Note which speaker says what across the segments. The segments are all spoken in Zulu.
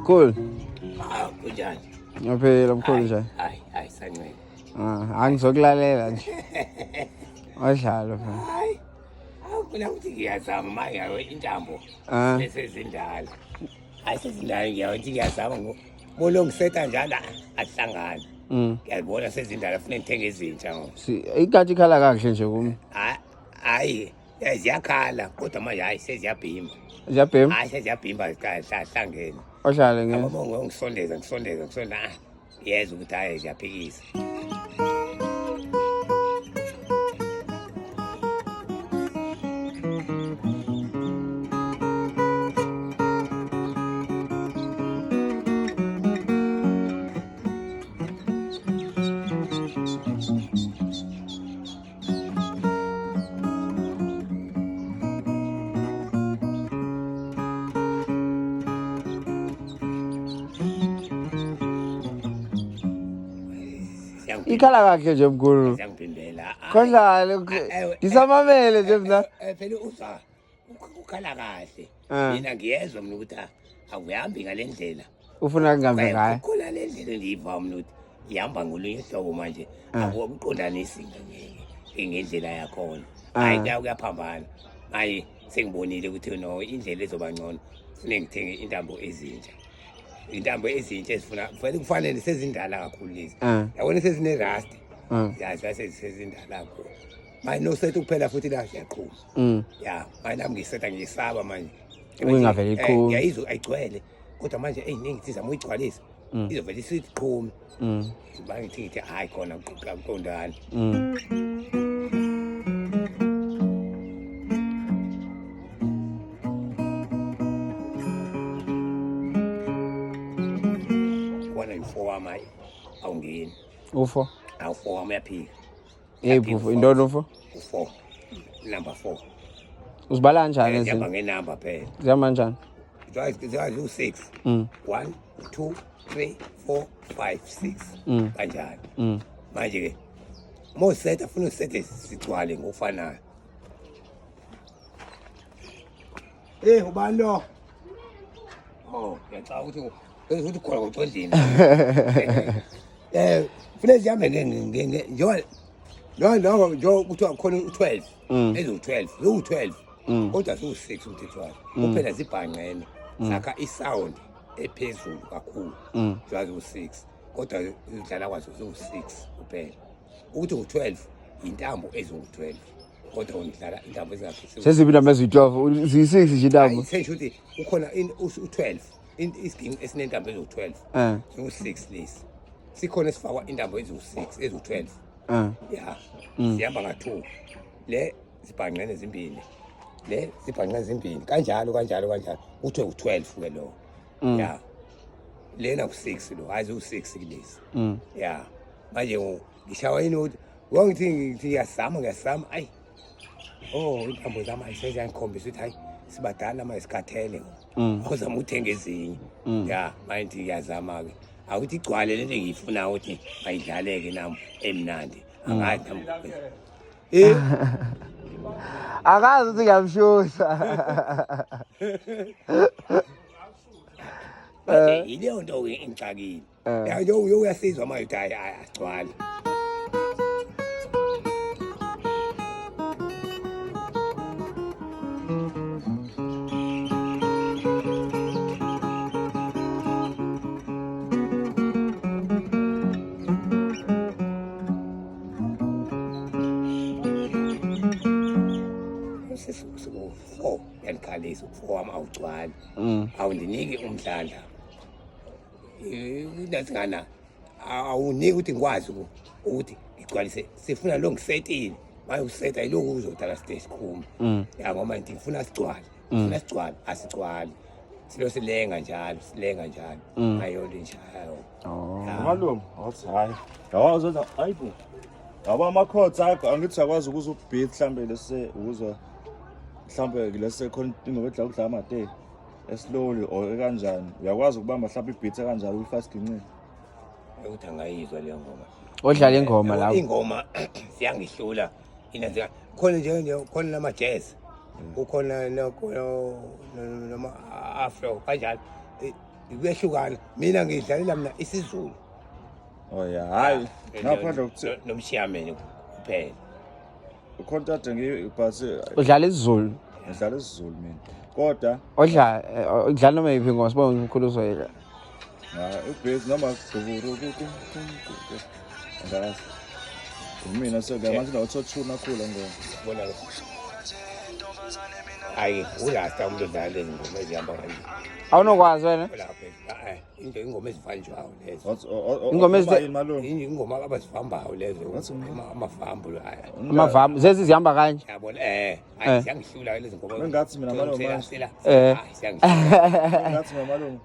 Speaker 1: Cool.
Speaker 2: Kunjani?
Speaker 1: Ngiyaphila mkhulu njani?
Speaker 2: Hayi sancwele.
Speaker 1: Angizokulalela nje. Washalo phela.
Speaker 2: Hayi. Awufuna ukuthi ngiyazama manje yawe intambo. Lesezindala. Hayi sezindala ngiyawathi ngiyazama ngolongiseta njalo ahlangana. Ngiyabona sezindala ufuna ngithenge ezintsha ngoba.
Speaker 1: Ikati ikhala kahle nje kumi.
Speaker 2: Hayi, ziyakhala kodwa manje hayi seziyabhimba.
Speaker 1: Ziyabhema?
Speaker 2: Hayi seziyabhimba hlangene.
Speaker 1: Ohlale ngeke.
Speaker 2: Uma ngisondeza. Yezwa ukuthi hayi ziyaphikisa.
Speaker 1: Ikhala kahle nje mkhulu.
Speaker 2: Ngiyangiphimbela.
Speaker 1: Kodwa ngisamamele nje mina.
Speaker 2: Phela uzwa ukhala kahle. Mina ngiyezwa mina ukuthi awuhambi ngalendlela.
Speaker 1: Ufuna kungambe ngayo.
Speaker 2: Khona le ndlela endiyiva mina ukuthi ihamba ngolunye uhlobo manje. Akuqondanisi ngendlela yakhona. Hayi kuyaphambana. Manje sengibonile ukuthi no indlela ezoba ngcono. Kufanele ngithenge intambo ezintsha. Intambo ezintsha ezifuna kufanele sezindala kakhulu lezi. Yabona sezine rust. Yazi sezindala kakhulu. Manje no sethu kuphela futhi la siyaqhuma. Ya, manje nami ngiseta ngiyisaba manje.
Speaker 1: Ungavela iqhuma.
Speaker 2: Ngiyayizwa ayigcwele. Kodwa manje eyiningi sizama uyigcwalisa. Izovela isithi qhuma. Bangithi hayi khona kuqondana. Wami awungeni.
Speaker 1: U4.
Speaker 2: Awu4 wami uyaphika.
Speaker 1: Yebo, indoni u4?
Speaker 2: U4. Number 4.
Speaker 1: Uzibala kanjani
Speaker 2: ezinye? Ngiyaba ngenamba phela.
Speaker 1: Zihamba kanjani?
Speaker 2: Ziyazi u6. 1 2 3 4 5 6. Kanjani. Manje ke Moseta ufuna usethe sigcwale ngofanayo. Ubani lo? Oh, ngiyacabanga ukuthi khona ngoqondini. Funa zihambe njengoba kuthiwa khona u12. Ezo12, u12. Kodwa su6 umthethwayo. Kuphela zibhangqene. Sakha isound ephezulu kakhulu. Jazi u6. Kodwa udlala kwazo u6 kuphela. Ukuthi u12 intambo ezo12. Kodwa ungidlala intambo ezingaphezulu.
Speaker 1: Seziphi intambo eziyi12? Ziyi6 nje intambo.
Speaker 2: Isho ukuthi ukhona u12. Isidingo esinentambo ezo12. U6 lesi. Sikhona esifakwa intambo ezo6 ezo12. Ya. Sihamba nga2. Le zibhangqene ezimbili. Le zibhangqene ezimbili. Kanjalo. Uthi u12 ke lo. Ya. Lena u6 lo. Hayi u6 kulesi. Ya. Manje ngishawa inoti. Wangithi ngiyazama. Ayi. Oh, intambo zami ayiseziyangikhombisa ukuthi hayi sibadala manje sikhathele. Awuzama uthenga ezinye. Ya, manje ngiyazama ke. Awuthi igcwale lento engiyifuna ukuthi ayidlaleke nami emnandi. Angathi nami.
Speaker 1: Akazi ukuthi ngiyamshusa.
Speaker 2: Yileyo nto ke engicakile. Ya uyasizwa manje ukuthi hayi agcwale. U4 yanikhalisa u4 wami awugcwali. Awundiniki umdlandla. Nasingana awuniki ukuthi ngikwazi ukuthi ngigcwalise sifuna lo ngisetile. Manje useta yiloko uzodala stage khuma. Ya ngoba ngifuna sigcwale. Ngifuna sigcwale asigcwali. Silo silenga njalo. Ayona njalo.
Speaker 3: Malume, awuthi hayi. Yawazi ayibo. Yaba amakhothi akho angithi sakwazi ukuzubhit mhlambe lese ukuzwa mhlambe lese khona ingoba edla ukudla amade eslowly or kanjani. Uyakwazi ukubamba mhlambe ibeat kanjalo uyifast gincini.
Speaker 2: Ukuthi angayizwa leyo ngoma.
Speaker 1: Odlala ingoma lapho.
Speaker 2: Ingoma siyangihlula. Ina khona nje khona nama jazz. Ukhona noma afro kanjalo. Kuyehlukana mina ngidlalela mina isiZulu.
Speaker 3: Oh yeah, hayi ngaphandle kokuthi
Speaker 2: nomshiyameni kuphela.
Speaker 3: ucontact ngibhasi
Speaker 1: udlala isiZulu
Speaker 3: ngidlala isiZulu mina. Kodwa
Speaker 1: udlala noma yiphi ngoba sibona umkhuluzo yena.
Speaker 3: Ubhezi noma kuburu ngazi. Mina sekamanje nawuthotshuna khula ngoma.
Speaker 2: Bona lo. Hayi, ulasta umuntu odlala lezi ngoma ezihamba kanje.
Speaker 1: Awunokwazi wena?
Speaker 2: Lapha into ingoma ezifanjwayo lezo.
Speaker 1: Ingoma
Speaker 2: ingoma abazivambayo lezo. Amavambo haya.
Speaker 1: Amavambo zezi zihamba kanje.
Speaker 2: Yabona siyangihlula lezi ngoma.
Speaker 3: Engathi mina malo manje. Engathi mina malo.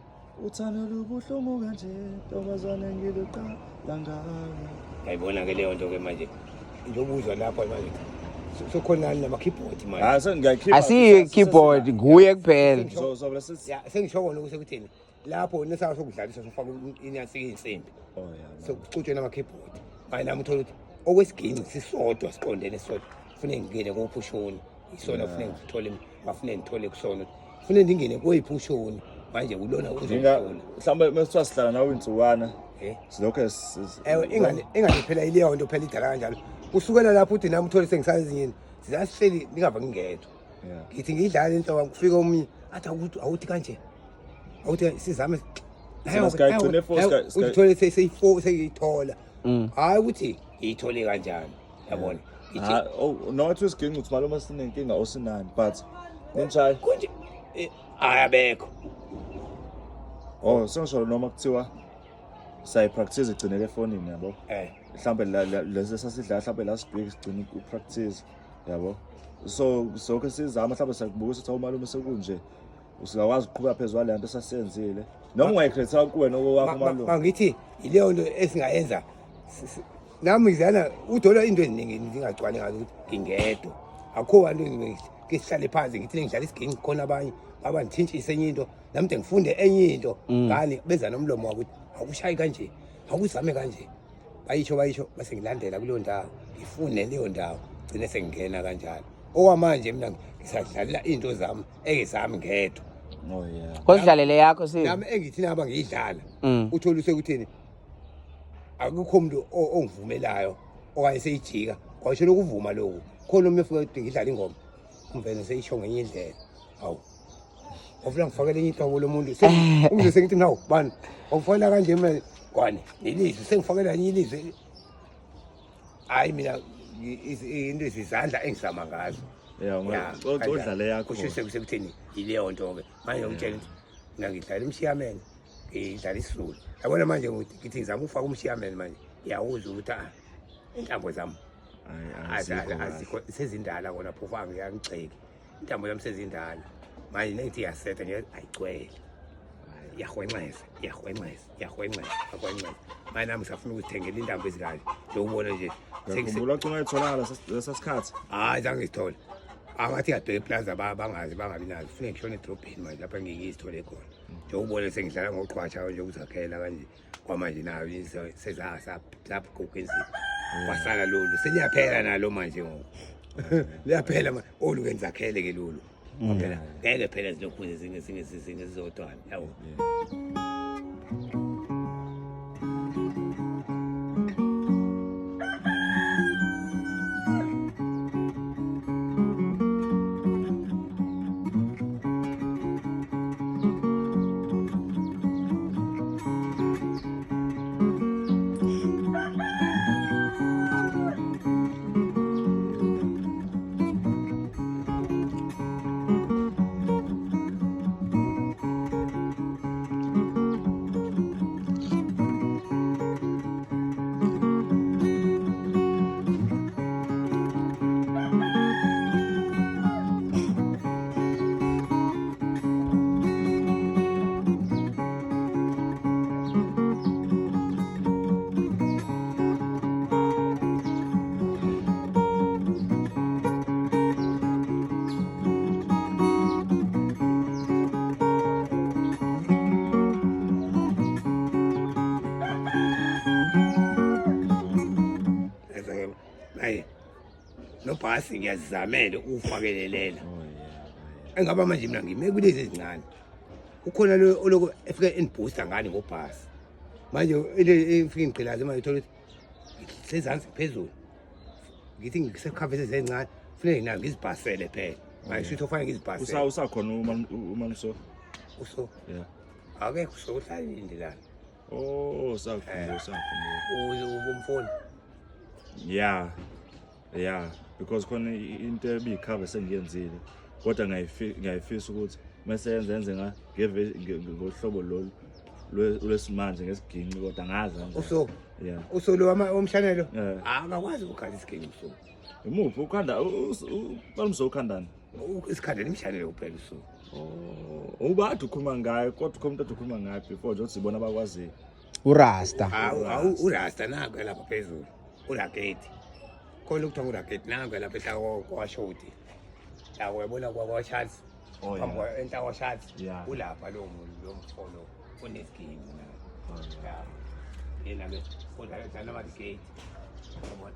Speaker 3: Uthando lubuhlungu kanje ntombazane ngiluqala ngawe.
Speaker 2: Ayibona ke leyo nto ke manje. Ngizobuzwa lapha manje. Sokhona nama keyboard manje.
Speaker 3: Sengiyakhipha.
Speaker 1: Asiyi keyboard kuye kuphela.
Speaker 3: Zobe sithi
Speaker 2: sengisho kona ukuthi kuthini. Lapho nesaka sokudlalisa sofaka inyathi insimbi.
Speaker 3: Oh yeah.
Speaker 2: Sokucutshwe nama keyboard. Manje nami uthola ukuthi okwesigini sisodwa siqondene sodwa. Kufanele ngingene kuphushoni. Isona kufanele ngithole bafune ngithole kusona. Kufanele ngingene kuyiphushoni. Manje kulona uzofuna
Speaker 3: mhlawumbe mesithiwa sihlala nawe insukwana silokho
Speaker 2: ingane phela ileyo nto phela idala kanjalo usukela lapho uthi nami uthole sengisazinyini sizasihleli ngingava ngingedwa ngithi ngidlala into kufika omnye athi awuthi kanje awuthi sizame uthole seyithola hayi ukuthi iyithole kanjani yabona
Speaker 3: nothi isiginci uthi maloma sinenkinga osinani but kunjani
Speaker 2: konje ayabekho.
Speaker 3: Oh, sengisho noma kuthiwa sayipractice igcinele efonini yabo. Mhlambe lesi sasidla mhlambe la speak sigcina upractice yabo. So ke sizama mhlambe sakubuka ukuthi awumalume sekunje usingakwazi ukuqhubeka phezulu lento sasenzile. Noma ungayicreate kuwena okwakho malume.
Speaker 2: Mangithi ileyo nto esingayenza nami ngizana udola into eziningi ngingacwani ngathi ngingedwa. Akho bantu ngisihlale phansi ngithi ngidlala isiginci khona abanye abantshintshise enye into nami ngifunde enye into ngani beza nomlomo wakuthi akushayi kanje akuzame kanje bayisho base ngilandela kuleyo ndawo ngifune leyo ndawo gcine sengingena kanjalo okwamanje mina ngisadlalela into zami engizami ngedwa.
Speaker 3: Oh yeah.
Speaker 1: Kodlalele yakho si
Speaker 2: nami engithi naba ngiyidlala uthola usekuthini akukho umuntu ongivumelayo okanye seyijika kwasho lokuvuma lokho khona uma ufika ngidlala ingoma umvene seyisho ngenye indlela awu ofuna ngifakele enye inhlobo lomuntu umntu sengithi nawo bani awufana kanje mina kwani ilizwi sengifakela enye ilizwi hayi mina into izandla engizama ngazo
Speaker 3: udlale yakho
Speaker 2: kusho sekuthini ileyo nto ke manje ngitshela ukuthi mina ngidlala umshiyameni ngidlala isiZulu yabona manje ngithi ngizama ukufaka umshiyameni manje ngiyawuzwa ukuthi intambo zami azikho sezindala kona phofu angiyangiceki intambo yami sezindala manje nethi yasetha nje ayicwele yahwenxeza manje nami safuna ukuthengela intambo ezikanje ngiyobona nje
Speaker 3: ngikhumbula ukuthi ungayitholanga lesasikhathi
Speaker 2: hayi zange ngithole angathi yadwe plaza bangazi bangabi nazo kufanele ngishone edrobheni manje lapha ngiyizithole khona ngiyobona sengidlala ngoqhwatsha nje ukuzakhela kanje kwamanje nayo sezasa lapho kokwenziwa wasala lolu seliyaphela nalo manje ngoku liyaphela manje olukenzakhele ke lolu phela ngeke phela zilokhu zinge zizodwana yabo. Nobhasi ngiyazizamela ufakelelela engaba manje mina ngime kulezi ezincane ukhona lo oloko efike enibooster ngani ngobhasi manje ile efike ngigqilaze manje uthola ukuthi sezansi phezulu ngithi ngisekhavese zencane kufanele ngina ngizibhasele phela manje shuthi ofanele ngizibhasele
Speaker 3: usakhona umaniso
Speaker 2: uso
Speaker 3: yeah
Speaker 2: akekho sokuhlala indlela
Speaker 3: sakhona
Speaker 2: ubumfoni
Speaker 3: yeah because khona into ebikhava sengiyenzile kodwa ngiyayifisa ukuthi masenze ngohlobo lolu lwesimanje ngesiginci kodwa ngazi
Speaker 2: uso
Speaker 3: yeah
Speaker 2: usolo omhlanelo akakwazi ukukhala isiginci uso
Speaker 3: imuphi ukhanda balumso ukhandani
Speaker 2: isikhandela imhlanelo kuphela uso
Speaker 3: ubade ukhuluma ngayo kodwa umuntu ukhuluma ngayo before nje sibona abakwazi
Speaker 1: urasta
Speaker 2: urasta nako lapha phezulu urakethi khona ukuthiwa urakethi nako lapha ehlaka kwashoti la uyabona kwa Charles phambi entaka Charles ulapha lo mfolo onesigini na yena ke kodwa nama gate yabona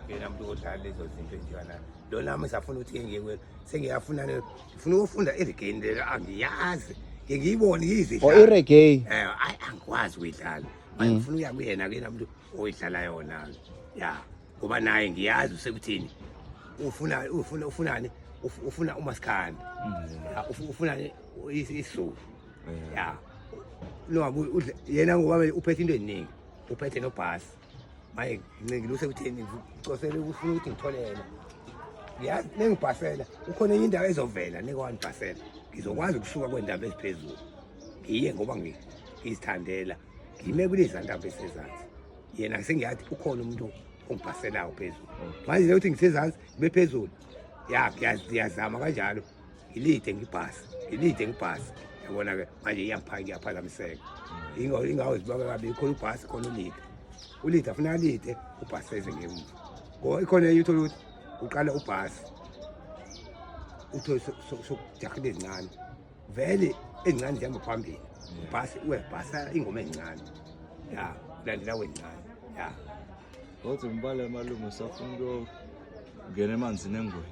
Speaker 2: yena umuntu odlala lezo zinto njana lo nami safuna ukuthi ngiyekwe sengiyafuna ngifuna ukufunda ireggae le angiyazi ngiyibone yizidlala
Speaker 1: ireggae
Speaker 2: angikwazi ukuyidlala manje ngifuna uya kuyena ke namuntu oyidlala yona ya ngoba naye ngiyazi usekuthini ufunani ufuna uMasikhanda ufuna isizulu ya no yena ngoba uphethe into eziningi uphethe nobhasi manje ngiluse ukuthini ngicosele ufuna ukuthi ngitholele yazi nengibhasela ukhona enye indawo ezovela nekwangibhasela ngizokwazi ukusuka kwendaba eziphezulu ngiye ngoba ngizithandela ngime kulezi ndaba esezansi yena sengiyathi ukhona umuntu ongibhaselayo phezulu manje nje uthi ngisezansi ngibe phezulu ya ngiyazama kanjalo ngilide ngibhasi yabona ke manje iyaphazamiseka ingawo zibaka kabi khona ubhasi khona ulide afuna alide ubhaseze ngemuva ngoba ikhona enye uthola ukuthi uqala ubhasi uthola sokujakhile ezincane vele ezincane zihamba phambili ubhasi uyabhasa ingoma ezincane ya ulandela wencane ya
Speaker 3: kodwa umbala malume safuna ukungena emanzini engwe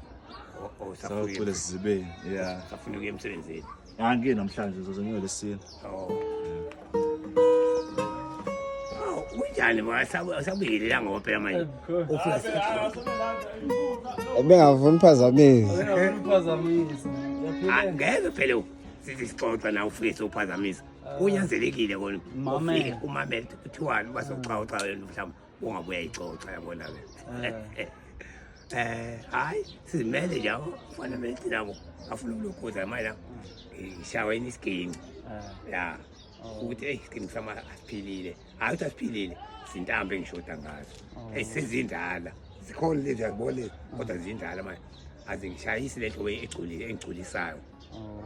Speaker 3: safuna sizibeni yeah
Speaker 2: safuna ukuya emsebenzini
Speaker 3: angike namhlanje zozengiwe lesini
Speaker 2: unjani wasabuyile la ngoba phela manje ufuna
Speaker 1: ebengavuni phazamisa
Speaker 2: angeke phela sithi sixoxa na ufike sophazamisa kunyanzelekile kona ufike umamele kuthiwani basoxaxa wena mhlawumbe ungabuya ixoxa yabona ke hayi sizimele nje ufana manje nabo afuna ukukhuza manje ishaweni isiginci ya ukuthi isiginci sama asiphilile hayi ukuthi asiphilile izintambo engishoda ngazo sezindala zikhona lezi yazibona kodwa zindala manje azingishayisi lento engigculisayo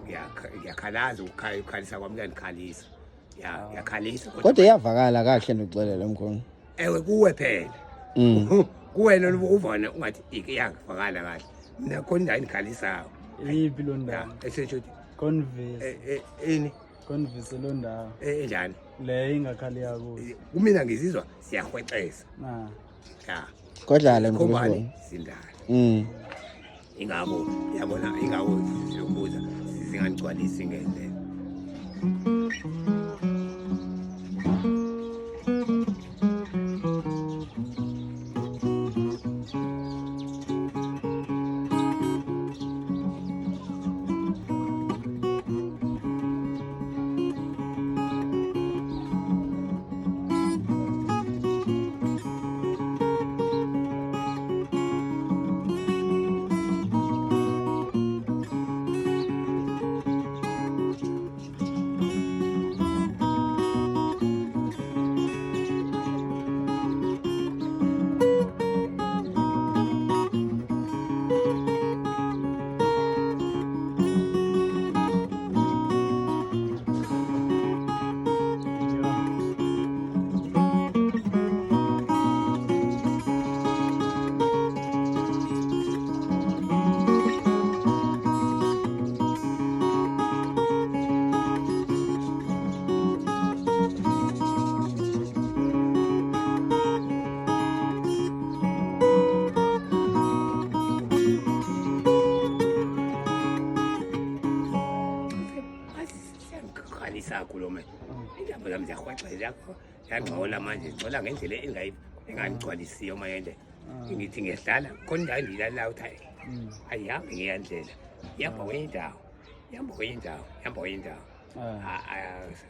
Speaker 2: ngiyakhalaza ukukhalisa kwami kuyandikhalisa ngiyakhalisa
Speaker 1: kodwa iyavakala kahle nokuxelela mkhona
Speaker 2: ewe kuwe phela kuwena uvona ungathi iyangivakala kahle mina khona indawo endikhalisayo
Speaker 4: yiphi lo ndawo
Speaker 2: esetsho ukuthi
Speaker 4: Converse
Speaker 2: ini
Speaker 4: Converse lo ndawo
Speaker 2: enjani
Speaker 4: le ingakhali yakho
Speaker 2: kumina ngizizwa siyahwexeza ya
Speaker 1: kodwa
Speaker 2: ngombani sindala ingabo yabona ingabo sizobuza zingangcwalisi ngendlela kakhulu manje indaba zami ziyahwexeza yangcola manje ngcola ngendlela engangigcwalisiyo manje ngithi ngiyahlala khona indawo engiyilala uthi ayihambi ngiyandlela ihamba kwenye indawo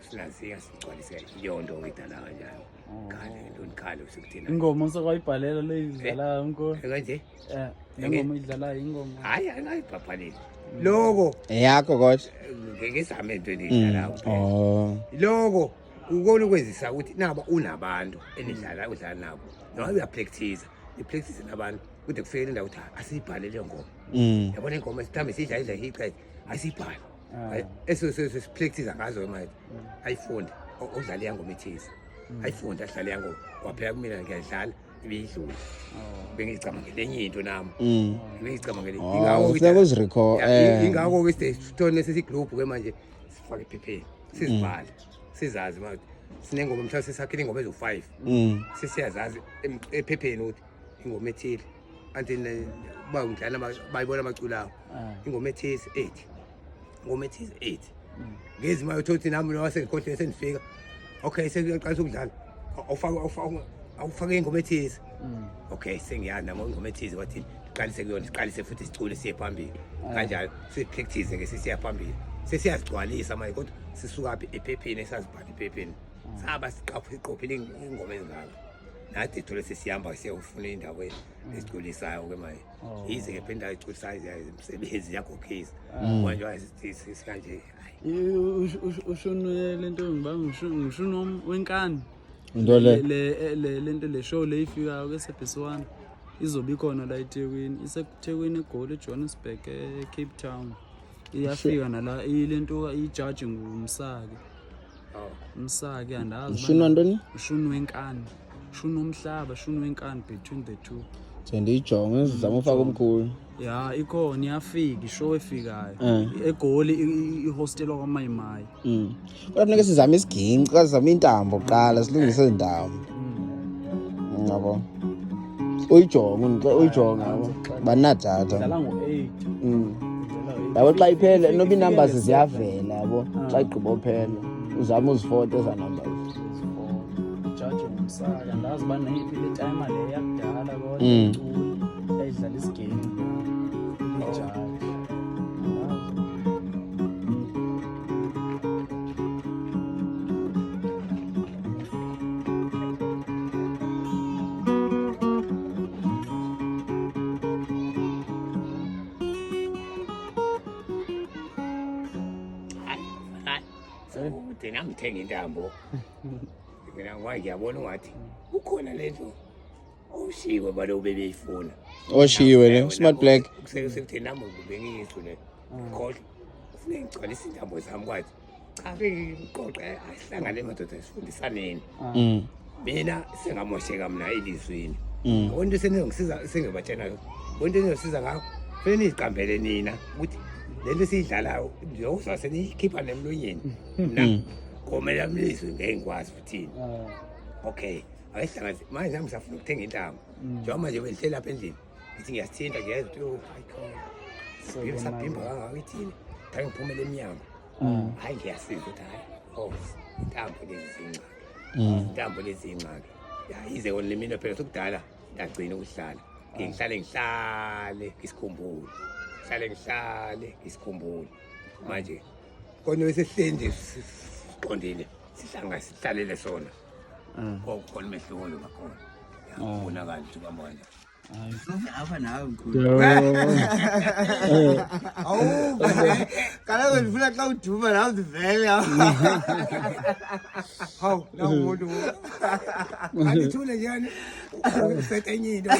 Speaker 2: sinazika sigcwalise iyondo ngidala kanjani khale sekuthina
Speaker 4: ingoma sokwayibhalela leyidlala umko
Speaker 2: kanje
Speaker 4: ingoma idlala ingoma
Speaker 2: hayi angayibhabhaleli loko
Speaker 1: yakho kodwa
Speaker 2: ngizame into endiyidlalayo loko ukona ukwenzisa ukuthi naba unabantu enidlala udlala nabo noma uyapractice ipractice nabantu kude kufike indawo ukuthi asiyibhalele ngoma yabona ingoma esithambe sidlala iqedwe asiyibhale esipractice ngazo manje ayifunde udlala yangoma ethize ayifunde ahlale yangoma waphela kumina ngiyadlala ibiyidlula bengicabangela enye into nami bengicabangela
Speaker 1: ufuna ukuzirecord
Speaker 2: ingakho ke sithone sesigroup ke manje sifake ephepheni sizibhale sizazi manje sinengoma mhlawumbe sisakhile ingoma ezo5 sesiyazazi ephepheni ukuthi ingoma ethile anti ba ngidlala bayibona amaculawo ingoma ethile 8 ingoma ethile 8 ngezi mayo thothi nami wasengikhonhle senifika okay sekuqalisa ukudlala awufake ingoma ethile okay sengiyazi nami ingoma ethile wathi siqalise kuyona siqalise futhi sicule siye phambili kanjalo sipractice ke sisiya phambili sesiyazigcwalisa manje kodwa sisuka ephepheni esazibhala ephepheni saba siqophile ingoma ezingaka nathi thole sesihamba siyofuna indawo esiculisayo ke manje yize ke phenda iculisayo imsebenzi yakho case manje ayisithi kanje
Speaker 4: ushone lento ngibanga ngisho wenkani
Speaker 1: into le
Speaker 4: lento le show le ifikayo ke sebhesi1 izobe ikhona la eThekwini iseThekwini eGoli eJohannesburg eCape Town iyafika nala ilento ijudge ngumsaki umsaki andazi
Speaker 1: ushunwa ntoni
Speaker 4: ushunu wenkani ushunu umhlaba ushunu wenkani between the two
Speaker 1: sendiyijonge sizama ufaka omkhulu
Speaker 4: ya ikhona iyafika ishow efikayo eGoli ihostel kwaMayimayi
Speaker 1: kodwa funeka sizame isiginci xa sizame intambo kuqala silungise intambo ngabo uyijonga yabo banadata
Speaker 4: dlala ngo8
Speaker 1: yabo xa iphele noba inumbers ziyavela yabo xa igqibophela uzame uzifoto eza numbers
Speaker 4: judge ngumsaka andazi banayiphi le timer le yakudala kodwa icula ayidlala isigame ijudge
Speaker 2: thina ngithenga intambo mina ngiyabona ngathi ukhona lento oshiwe balo bebeyifuna
Speaker 1: oshiwe le smart black
Speaker 2: sekuthi nami bengiyithule kodwa ufuna ngigcwalisa intambo zami kwathi cha ngiqoqe ahlangane madoda sifundisaneni mina sengamosheka mina elizweni abantu senengisiza sengibatshena bonke engisiza ngakho fanele niziqambele nina ukuthi lento siyidlalayo njengoba seniyikhipha nemlonyeni mina komela mlizwe ngengikwazi futhi okay ayihlanganise manje nami safuna ukuthenga intambo njengoba manje behleli lapha endlini ngithi ngiyasithinta ngiyeza ukuthi hayi khona sabhimba kangaka ithini thangi ngiphumele eminyango hayi ngiyasiza ukuthi hayi intambo lezi incane yayize kona lemina phela sokudala ngagcina ukuhlala ngihlale isikhumbule ngihlale isikhumbule manje kona wesehlendi siqondile sihlalele sona khona mehluko lo bakhona yabona kanti kwamanje
Speaker 5: apha nawe mkhulu kaloku ndifuna xa uduma nawe ndivele
Speaker 2: hawu nawumuntu andithule njani usetenyile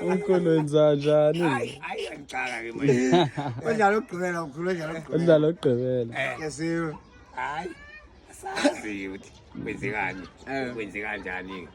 Speaker 4: umkhulu wenza njani
Speaker 2: hayi angicaka ke manje
Speaker 5: odlala ukugqibela mkhulu
Speaker 4: udlala ukugqibela
Speaker 5: kesiwe
Speaker 2: hayi asazi ukuthi kwenzeka kanjani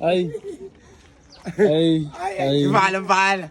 Speaker 4: hayi hayi hayi
Speaker 5: vala